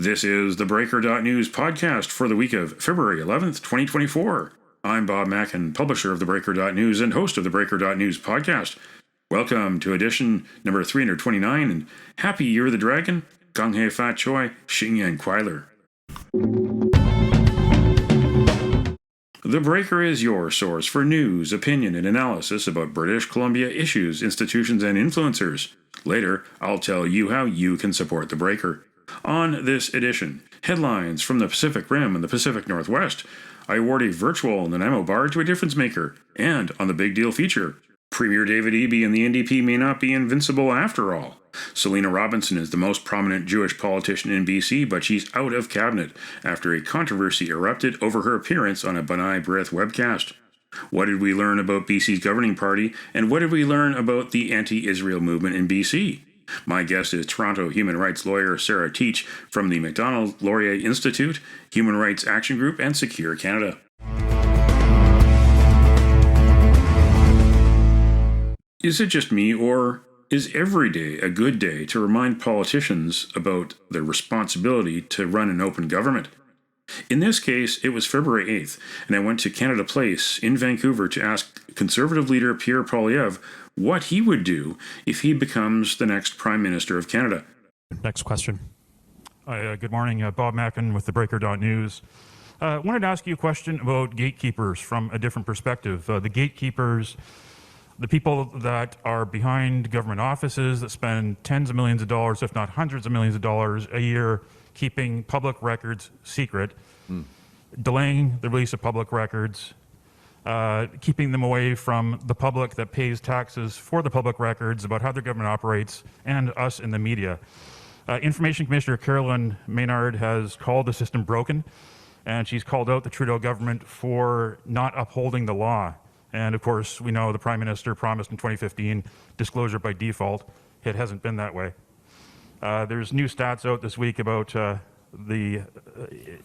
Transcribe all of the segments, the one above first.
This is the Breaker.news podcast for the week of February 11th, 2024. I'm Bob Mackin, publisher of theBreaker.news and host of the Breaker.news podcast. Welcome to edition number 329, and Happy Year of the Dragon, Gong Hei Fat Choi, Xing Yan Kweiler. The Breaker is your source for news, opinion, and analysis about British Columbia issues, institutions, and influencers. Later, I'll tell you how you can support The Breaker. On this edition, headlines from the Pacific Rim and the Pacific Northwest. I award a virtual Nanaimo bar to a difference maker. And on the Big Deal feature, Premier David Eby and the NDP may not be invincible after all. Selina Robinson is the most prominent Jewish politician in BC, but she's out of cabinet after a controversy erupted over her appearance on a B'nai B'rith webcast. What did we learn about BC's governing party, and what did we learn about the anti-Israel movement in BC? My guest is Toronto human rights lawyer Sarah Teich from the Macdonald-Laurier Institute, Human Rights Action Group, and Secure Canada. Is it just me, or is every day a good day to remind politicians about their responsibility to run an open government? In this case, it was February 8th, and I went to Canada Place in Vancouver to ask Conservative leader Pierre Poilievre what he would do if he becomes the next Prime Minister of Canada. Next question. Good morning, Bob Mackin with theBreaker.news. I wanted to ask you a question about gatekeepers from a different perspective. The gatekeepers, the people that are behind government offices that spend tens of millions of dollars, if not hundreds of millions of dollars a year, keeping public records secret, delaying the release of public records, keeping them away from the public that pays taxes for the public records about how their government operates, and us in the media. Information Commissioner Carolyn Maynard has called the system broken, and she's called out the Trudeau government for not upholding the law. And of course, we know the Prime Minister promised in 2015 disclosure by default. It hasn't been that way. There's new stats out this week about the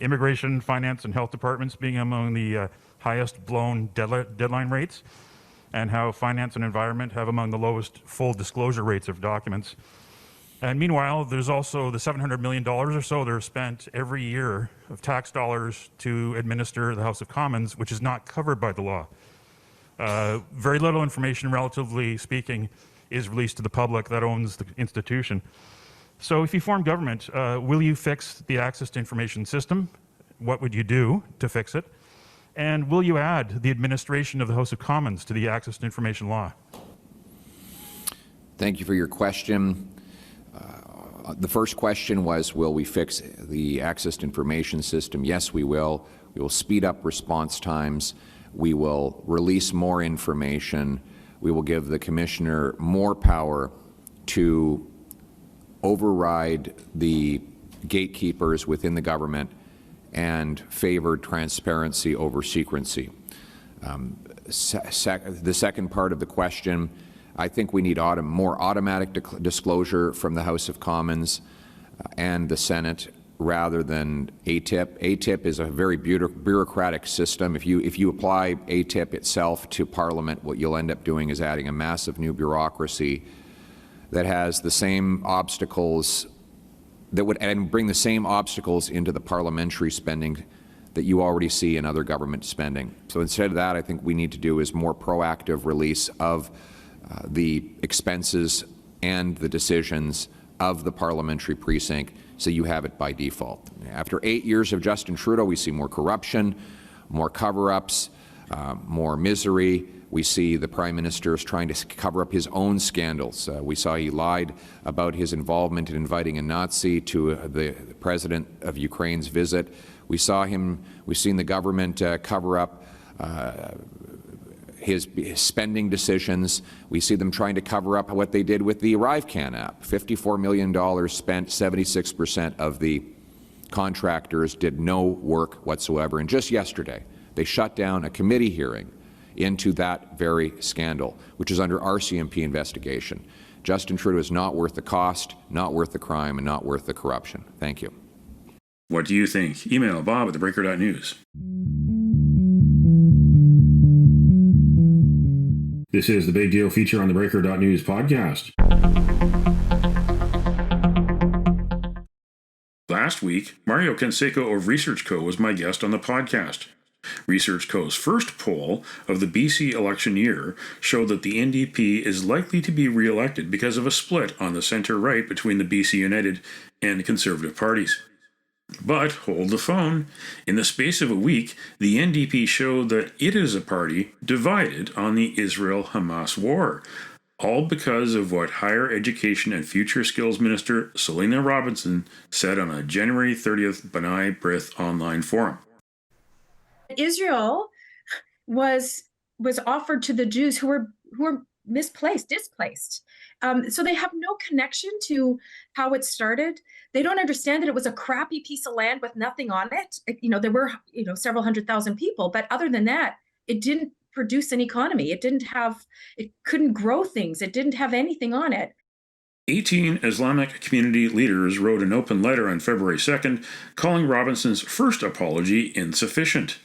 immigration, finance, and health departments being among the highest blown deadline rates, and how finance and environment have among the lowest full disclosure rates of documents. And meanwhile, there's also the $700 million or so that are spent every year of tax dollars to administer the House of Commons, which is not covered by the law. Very little information, relatively speaking, is released to the public that owns the institution. So if you form government, will you fix the access to information system? What would you do to fix it? And will you add the administration of the House of Commons to the access to information law? Thank you for your question. The first question was, will we fix the access to information system? Yes, we will. We will speed up response times. We will release more information. We will give the Commissioner more power to override the gatekeepers within the government and favor transparency over secrecy. The second part of the question, I think we need more automatic disclosure from the House of Commons and the Senate rather than ATIP. ATIP is a very bureaucratic system. If you apply ATIP itself to Parliament, what you'll end up doing is adding a massive new bureaucracy that has the same obstacles that would bring the same obstacles into the parliamentary spending that you already see in other government spending. So instead of that, I think we need to do is more proactive release of the expenses and the decisions of the parliamentary precinct, so you have it by default. After 8 years of Justin Trudeau, we see more corruption, more cover-ups, more misery. We see the Prime Minister is trying to cover up his own scandals. We saw he lied about his involvement in inviting a Nazi to the President of Ukraine's visit. We've seen the government cover up his spending decisions. We see them trying to cover up what they did with the ArriveCan app. $54 million spent, 76% of the contractors did no work whatsoever. And just yesterday, they shut down a committee hearing into that very scandal, which is under RCMP investigation. Justin Trudeau is not worth the cost, not worth the crime, and not worth the corruption. Thank you. What do you think? Email Bob at theBreaker.news. This is the Big Deal feature on the Breaker.news podcast. Last week, Mario Canseco of Research Co. was my guest on the podcast. Research Co.'s first poll of the BC election year showed that the NDP is likely to be re-elected because of a split on the centre-right between the BC United and Conservative parties. But hold the phone. In the space of a week, the NDP showed that it is a party divided on the Israel-Hamas war, all because of what Higher Education and Future Skills Minister Selina Robinson said on a January 30th B'nai B'rith online forum. Israel was offered to the Jews who were displaced. So they have no connection to how it started. They don't understand that it was a crappy piece of land with nothing on it. There were several 100,000 people, but other than that, it didn't produce an economy. It couldn't grow things. It didn't have anything on it. 18 Islamic community leaders wrote an open letter on February 2nd calling Robinson's first apology insufficient.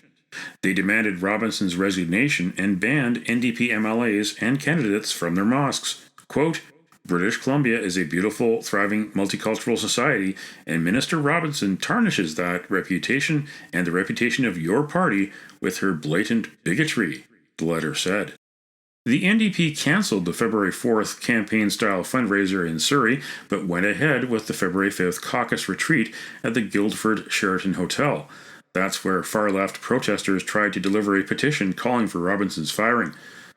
They demanded Robinson's resignation and banned NDP MLAs and candidates from their mosques. Quote, British Columbia is a beautiful, thriving, multicultural society, and Minister Robinson tarnishes that reputation and the reputation of your party with her blatant bigotry, the letter said. The NDP cancelled the February 4th campaign-style fundraiser in Surrey, but went ahead with the February 5th caucus retreat at the Guildford Sheraton Hotel. That's where far-left protesters tried to deliver a petition calling for Robinson's firing.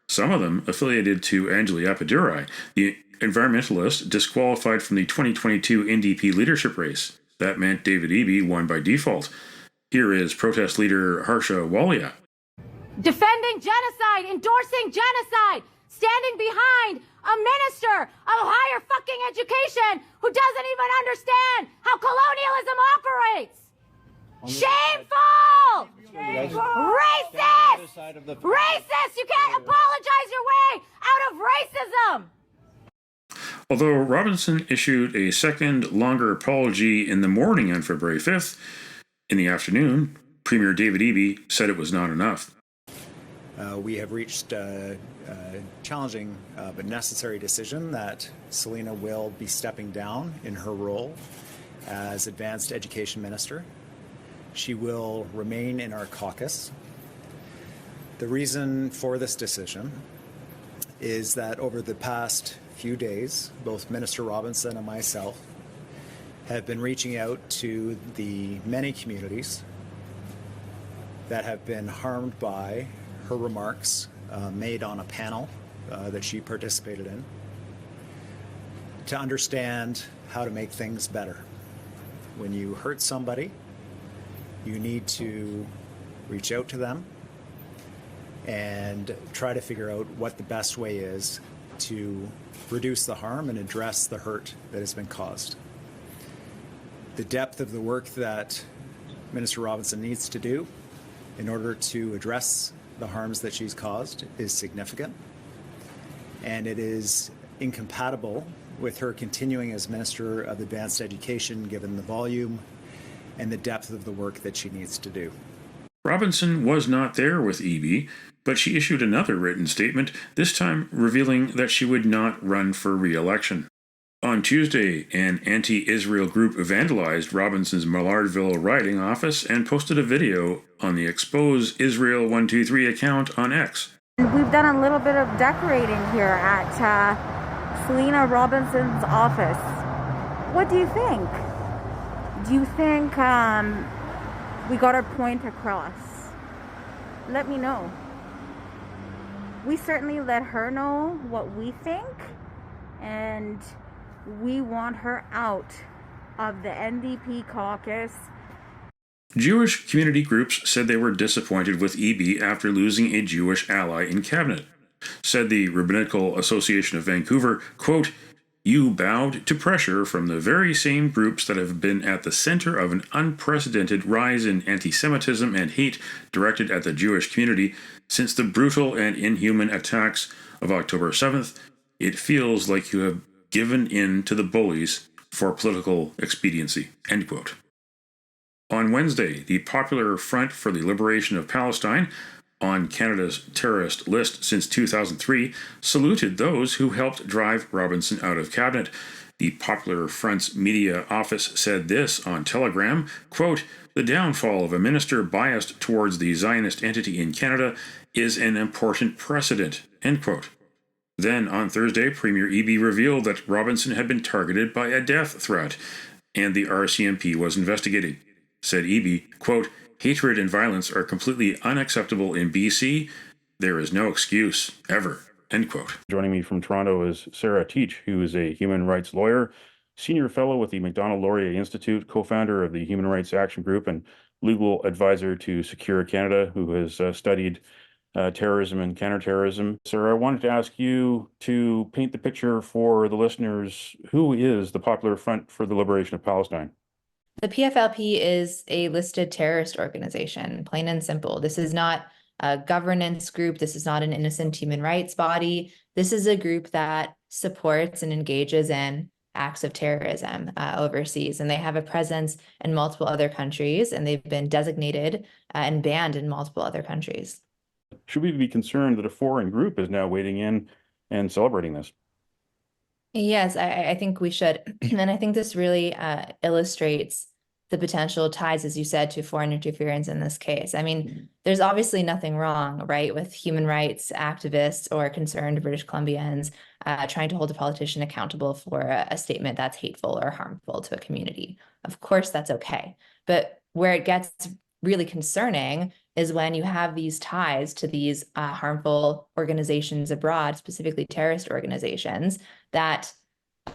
Some of them affiliated to Anjali Appadurai, the environmentalist disqualified from the 2022 NDP leadership race. That meant David Eby won by default. Here is protest leader Harsha Walia. Defending genocide, endorsing genocide, standing behind a minister of higher fucking education who doesn't even understand how colonialism operates. Shameful! Racist! Racist! You can't apologize your way out of racism! Although Robinson issued a second, longer apology in the morning on February 5th, in the afternoon, Premier David Eby said it was not enough. We have reached a challenging but necessary decision that Selina will be stepping down in her role as Advanced Education Minister. She will remain in our caucus. The reason for this decision is that over the past few days, both Minister Robinson and myself have been reaching out to the many communities that have been harmed by her remarks made on a panel that she participated in to understand how to make things better. When you hurt somebody, you need to reach out to them and try to figure out what the best way is to reduce the harm and address the hurt that has been caused. The depth of the work that Minister Robinson needs to do in order to address the harms that she's caused is significant, and it is incompatible with her continuing as Minister of Advanced Education given the volume and the depth of the work that she needs to do. Robinson was not there with Eby, but she issued another written statement, this time revealing that she would not run for re-election. On Tuesday, an anti-Israel group vandalized Robinson's Millardville riding office and posted a video on the Expose Israel 123 account on X. We've done a little bit of decorating here at Selina Robinson's office. What do you think? Do you think we got our point across? Let me know. We certainly let her know what we think, and we want her out of the NDP caucus. Jewish community groups said they were disappointed with Eby after losing a Jewish ally in cabinet. Said the Rabbinical Association of Vancouver, quote, "You bowed to pressure from the very same groups that have been at the center of an unprecedented rise in anti-Semitism and hate directed at the Jewish community since the brutal and inhuman attacks of October 7th. It feels like you have given in to the bullies for political expediency." End quote. On Wednesday, the Popular Front for the Liberation of Palestine, on Canada's terrorist list since 2003, saluted those who helped drive Robinson out of cabinet. The Popular Front's media office said this on Telegram, quote, "The downfall of a minister biased towards the Zionist entity in Canada is an important precedent," end quote. Then, on Thursday, Premier Eby revealed that Robinson had been targeted by a death threat, and the RCMP was investigating. Said Eby, quote, "Hatred and violence are completely unacceptable in BC. There is no excuse, ever," end quote. Joining me from Toronto is Sarah Teich, who is a human rights lawyer, senior fellow with the Macdonald-Laurier Institute, co-founder of the Human Rights Action Group, and legal advisor to Secure Canada, who has studied terrorism and counterterrorism. Sarah, I wanted to ask you to paint the picture for the listeners. Who is the Popular Front for the Liberation of Palestine? The PFLP is a listed terrorist organization, plain and simple. This is not a governance group. This is not an innocent human rights body. This is a group that supports and engages in acts of terrorism overseas. And they have a presence in multiple other countries, and they've been designated and banned in multiple other countries. Should we be concerned that a foreign group is now wading in and celebrating this? Yes, I think we should. And I think this really illustrates the potential ties, as you said, to foreign interference in this case. I mean, there's obviously nothing wrong, right, with human rights activists or concerned British Columbians trying to hold a politician accountable for a statement that's hateful or harmful to a community. Of course, that's okay. But where it gets really concerning is when you have these ties to these harmful organizations abroad, specifically terrorist organizations that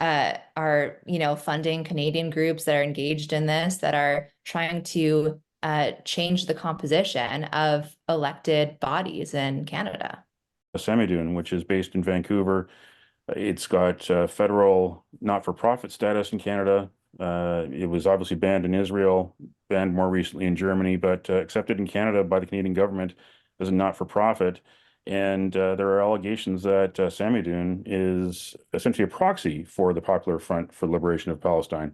are, funding Canadian groups that are engaged in this, that are trying to change the composition of elected bodies in Canada. Samadune, which is based in Vancouver, it's got federal not-for-profit status in Canada. It was obviously banned in Israel, banned more recently in Germany, but accepted in Canada by the Canadian government as a not-for-profit. And there are allegations that Samadune is essentially a proxy for the Popular Front for the Liberation of Palestine.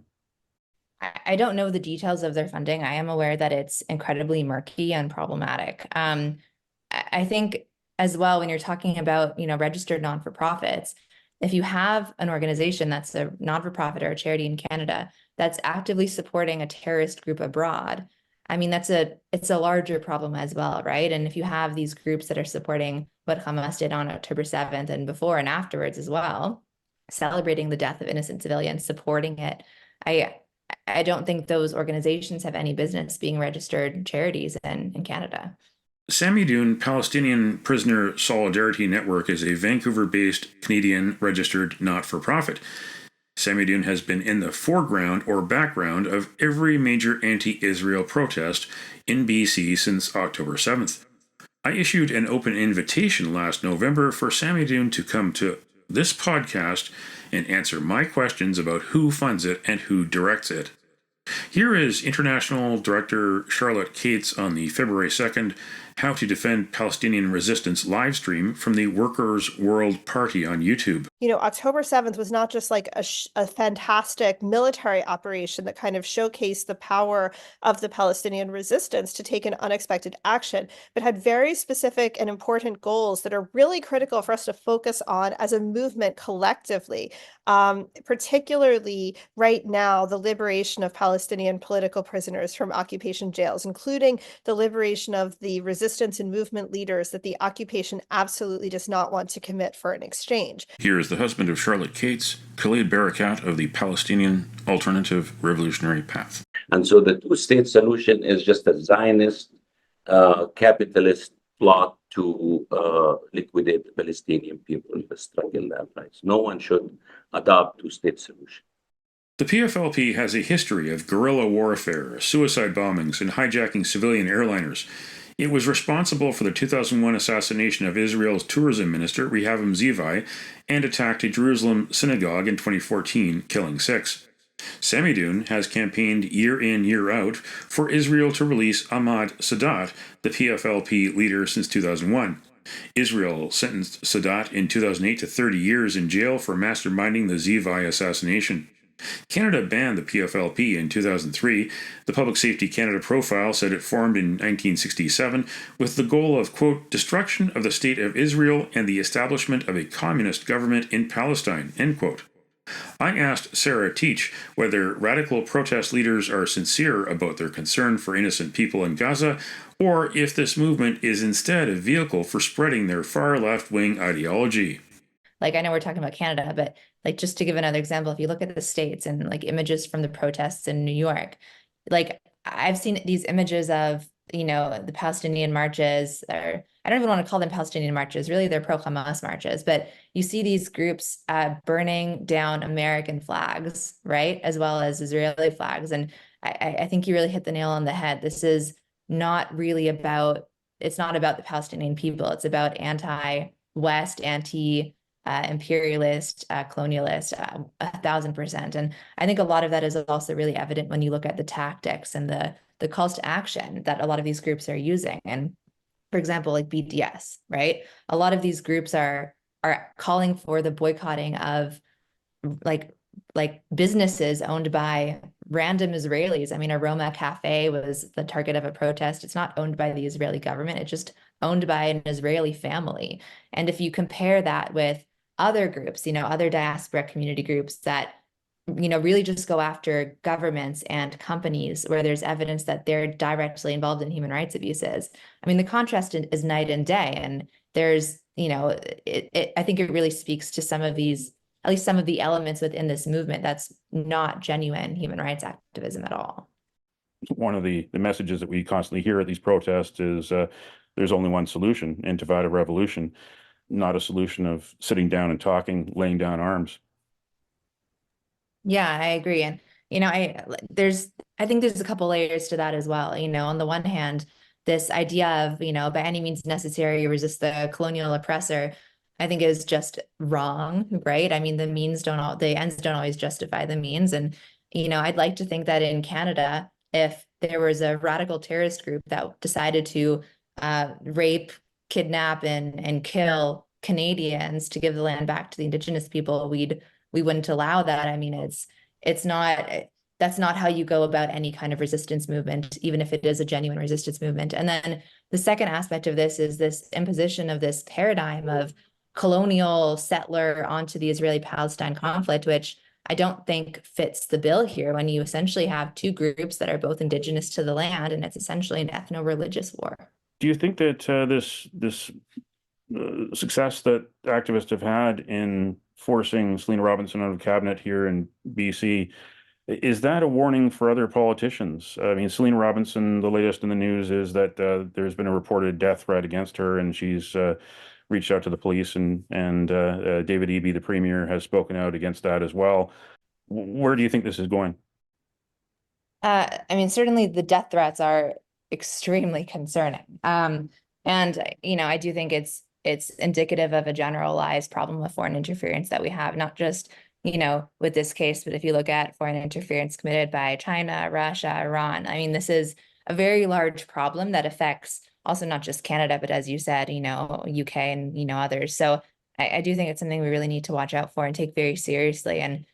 I don't know the details of their funding. I am aware that it's incredibly murky and problematic. I think as well, when you're talking about, registered non-for-profits, if you have an organization that's a non-for-profit or a charity in Canada that's actively supporting a terrorist group abroad, I mean, it's a larger problem as well, right? And if you have these groups that are supporting what Hamas did on October 7th and before and afterwards as well, celebrating the death of innocent civilians, supporting it, I don't think those organizations have any business being registered charities in Canada. Samadune Palestinian Prisoner Solidarity Network is a Vancouver-based Canadian registered not-for-profit. Samadune has been in the foreground or background of every major anti-Israel protest in BC since October 7th. I issued an open invitation last November for Samadune to come to this podcast and answer my questions about who funds it and who directs it. Here is International Director Charlotte Cates on the February 2nd How to Defend Palestinian Resistance live stream from the Workers' World Party on YouTube. October 7th was not just like a fantastic military operation that kind of showcased the power of the Palestinian resistance to take an unexpected action, but had very specific and important goals that are really critical for us to focus on as a movement collectively. Particularly right now, the liberation of Palestinian political prisoners from occupation jails, including the liberation of the resistance and movement leaders that the occupation absolutely does not want to commit for an exchange. Here is the husband of Charlotte Cates, Khalid Barakat of the Palestinian Alternative Revolutionary Path. And so the two-state solution is just a Zionist capitalist plot to liquidate the Palestinian people in the struggle that rights. No one should adopt two-state solution. The PFLP has a history of guerrilla warfare, suicide bombings, and hijacking civilian airliners. It was responsible for the 2001 assassination of Israel's tourism minister, Rehavam Zivai, and attacked a Jerusalem synagogue in 2014, killing 6. Samadune has campaigned year in, year out for Israel to release Ahmad Sadat, the PFLP leader since 2001. Israel sentenced Sadat in 2008 to 30 years in jail for masterminding the Zivai assassination. Canada banned the PFLP in 2003. The Public Safety Canada profile said it formed in 1967 with the goal of, quote, destruction of the state of Israel and the establishment of a communist government in Palestine, end quote. I asked Sarah Teich whether radical protest leaders are sincere about their concern for innocent people in Gaza, or if this movement is instead a vehicle for spreading their far left-wing ideology. Like, I know we're talking about Canada, but like, just to give another example, if you look at the States and like images from the protests in New York, like I've seen these images of, the Palestinian marches, or I don't even want to call them Palestinian marches, really they're pro-Hamas marches, but you see these groups burning down American flags, right? As well as Israeli flags. And I think you really hit the nail on the head. This is not really about, it's not about the Palestinian people. It's about anti-West, imperialist, colonialist, 1,000%. And I think a lot of that is also really evident when you look at the tactics and the calls to action that a lot of these groups are using. And for example, like BDS, right? A lot of these groups are calling for the boycotting of like businesses owned by random Israelis. I mean, Aroma Cafe was the target of a protest. It's not owned by the Israeli government. It's just owned by an Israeli family. And if you compare that with other groups, other diaspora community groups that, really just go after governments and companies where there's evidence that they're directly involved in human rights abuses. I mean, the contrast is night and day. And there's, I think it really speaks to some of these, at least some of the elements within this movement that's not genuine human rights activism at all. One of the messages that we constantly hear at these protests is there's only one solution, intifada revolution, not a solution of sitting down and talking, laying down arms. Yeah, I agree. And, I think there's a couple layers to that as well. On the one hand, this idea of, by any means necessary, resist the colonial oppressor, I think is just wrong, right? I mean, the ends don't always justify the means. And, I'd like to think that in Canada, if there was a radical terrorist group that decided to rape, kidnap, and kill Canadians to give the land back to the Indigenous people, we wouldn't allow that. I mean, that's not how you go about any kind of resistance movement, even if it is a genuine resistance movement. And then the second aspect of this is this imposition of this paradigm of colonial settler onto the Israeli-Palestine conflict, which I don't think fits the bill here when you essentially have two groups that are both indigenous to the land, and it's essentially an ethno-religious war. Do you think that this success that activists have had in forcing Selina Robinson out of cabinet here in BC, is that a warning for other politicians? I mean, Selina Robinson, the latest in the news is that there's been a reported death threat against her, and she's reached out to the police, and David Eby, the premier, has spoken out against that as well. Where do you think this is going? I mean, certainly the death threats are extremely concerning. And, I do think it's indicative of a generalized problem with foreign interference that we have, not just, with this case, but if you look at foreign interference committed by China, Russia, Iran, I mean, this is a very large problem that affects also not just Canada, but as you said, UK and, others. So I do think it's something we really need to watch out for and take very seriously, and,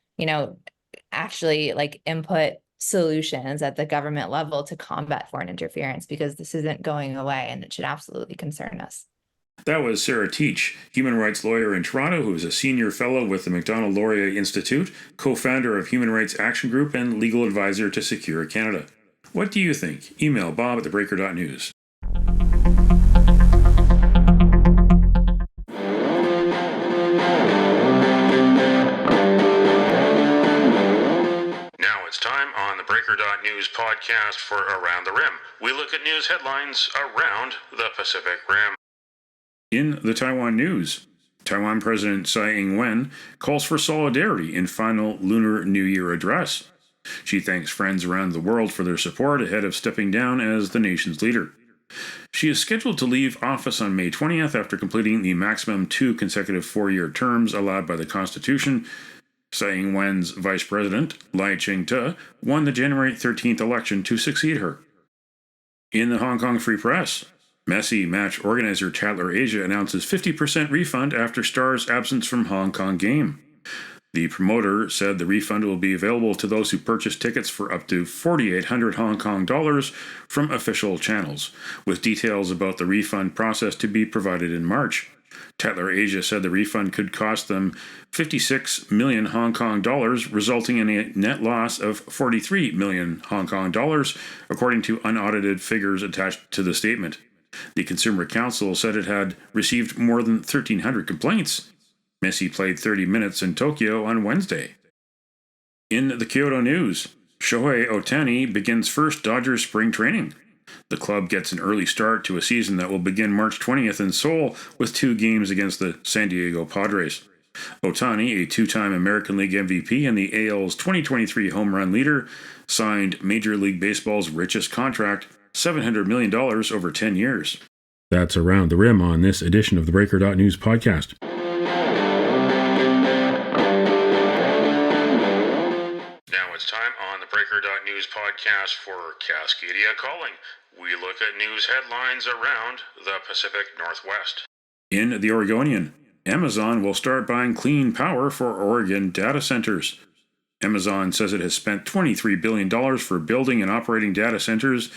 actually like input solutions at the government level to combat foreign interference, because this isn't going away and it should absolutely concern us. That was Sarah Teich, human rights lawyer in Toronto, who is a senior fellow with the Macdonald-Laurier Institute, co-founder of Human Rights Action Group, and legal advisor to Secure Canada. What do you think? Email Bob at theBreaker.news. Now it's time on the Breaker.news podcast for Around the Rim. We look at news headlines around the Pacific Rim. In the Taiwan news, Taiwan President Tsai Ing-wen calls for solidarity in final Lunar New Year address. She thanks friends around the world for their support ahead of stepping down as the nation's leader. She is scheduled to leave office on May 20th after completing the maximum 2 consecutive 4-year terms allowed by the Constitution. Tsai Ing-wen's vice president, Lai Ching-te, won the January 13th election to succeed her. In the Hong Kong Free Press, Messi match organizer Tatler Asia announces 50% refund after star's absence from Hong Kong game. The promoter said the refund will be available to those who purchase tickets for up to 4,800 Hong Kong dollars from official channels, with details about the refund process to be provided in March. Tetler Asia said the refund could cost them 56 million Hong Kong dollars, resulting in a net loss of 43 million Hong Kong dollars, according to unaudited figures attached to the statement. The Consumer Council said it had received more than 1,300 complaints. Messi played 30 minutes in Tokyo on Wednesday. In the Kyoto news, Shohei Ohtani begins first Dodgers spring training. The club gets an early start to a season that will begin March 20th in Seoul with 2 games against the San Diego Padres. Ohtani, a 2-time American League MVP and the AL's 2023 home run leader, signed Major League Baseball's richest contract, $700 million over 10 years. That's Around the Rim on this edition of the Breaker.news podcast. Now it's time on the Breaker.news podcast for Cascadia Calling. We look at news headlines around the Pacific Northwest. In the Oregonian, Amazon will start buying clean power for Oregon data centers. Amazon says it has spent $23 billion for building and operating data centers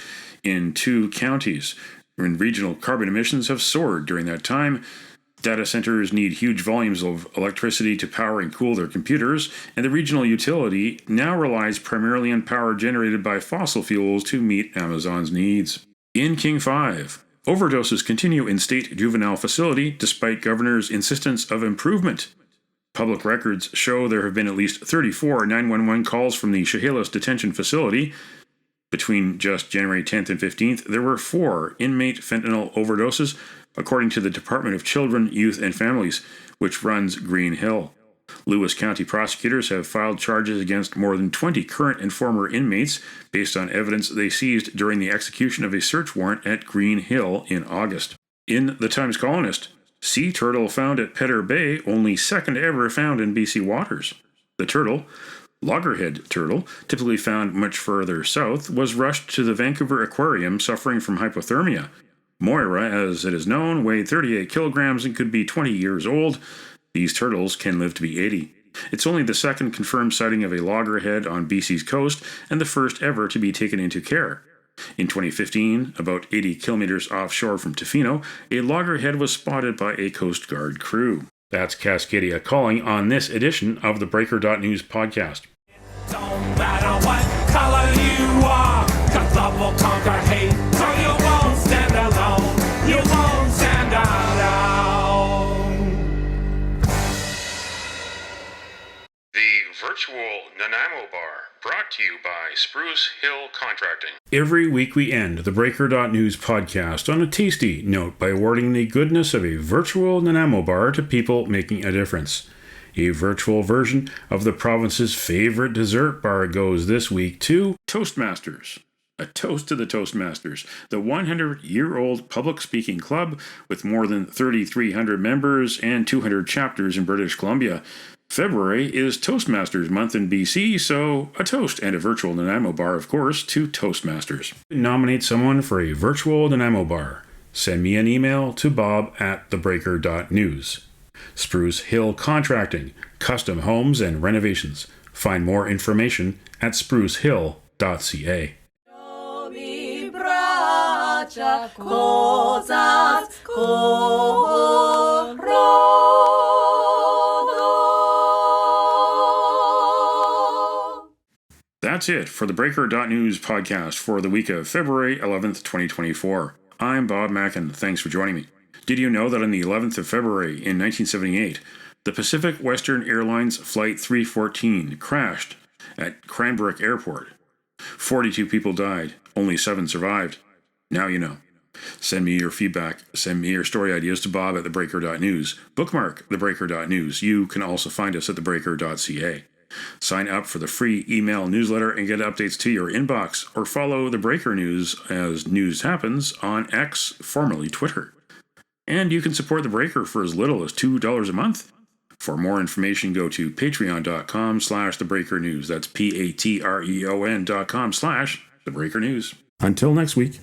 in 2 counties. When regional carbon emissions have soared during that time, data centers need huge volumes of electricity to power and cool their computers, and the regional utility now relies primarily on power generated by fossil fuels to meet Amazon's needs. In King 5, overdoses continue in state juvenile facility despite governor's insistence of improvement. Public records show there have been at least 34 911 calls from the Chehalis detention facility. Between just January 10th and 15th, there were 4 inmate fentanyl overdoses, according to the Department of Children, Youth, and Families, which runs Green Hill. Lewis County prosecutors have filed charges against more than 20 current and former inmates based on evidence they seized during the execution of a search warrant at Green Hill in August. In the Times Colonist, sea turtle found at Pedder Bay, only 2nd ever found in BC waters. The turtle, loggerhead turtle, typically found much further south, was rushed to the Vancouver Aquarium suffering from hypothermia. Moira, as it is known, weighed 38 kilograms and could be 20 years old. These turtles can live to be 80. It's only the 2nd confirmed sighting of a loggerhead on BC's coast and the 1st ever to be taken into care. In 2015, about 80 kilometers offshore from Tofino, a loggerhead was spotted by a Coast Guard crew. That's Cascadia Calling on this edition of the Breaker.news podcast. Don't matter what color you are, 'cause love will conquer hate, so you won't stand alone, you won't stand alone. The virtual Nanaimo Bar, brought to you by Spruce Hill Contracting. Every week we end the Breaker.news podcast on a tasty note by awarding the goodness of a virtual Nanaimo Bar to people making a difference. A virtual version of the province's favorite dessert bar goes this week to Toastmasters. A toast to the Toastmasters, the 100-year-old public speaking club with more than 3,300 members and 200 chapters in British Columbia. February is Toastmasters month in BC, so a toast and a virtual Nanaimo bar, of course, to Toastmasters. Nominate someone for a virtual Nanaimo bar. Send me an email to bob@theBreaker.news. Spruce Hill Contracting, custom homes and renovations. Find more information at sprucehill.ca. That's it for the Breaker.news podcast for the week of February 11th, 2024. I'm Bob Mackin. Thanks for joining me. Did you know that on the 11th of February in 1978, the Pacific Western Airlines Flight 314 crashed at Cranbrook Airport? 42 people died, only 7 survived. Now you know. Send me your feedback. Send me your story ideas to bob@theBreaker.news. Bookmark theBreaker.news. You can also find us at theBreaker.ca. Sign up for the free email newsletter and get updates to your inbox, or follow The Breaker News as news happens on X, formerly Twitter. And you can support The Breaker for as little as $2 a month. For more information, go to patreon.com/thebreakernews. That's patreon.com/thebreakernews. Until next week.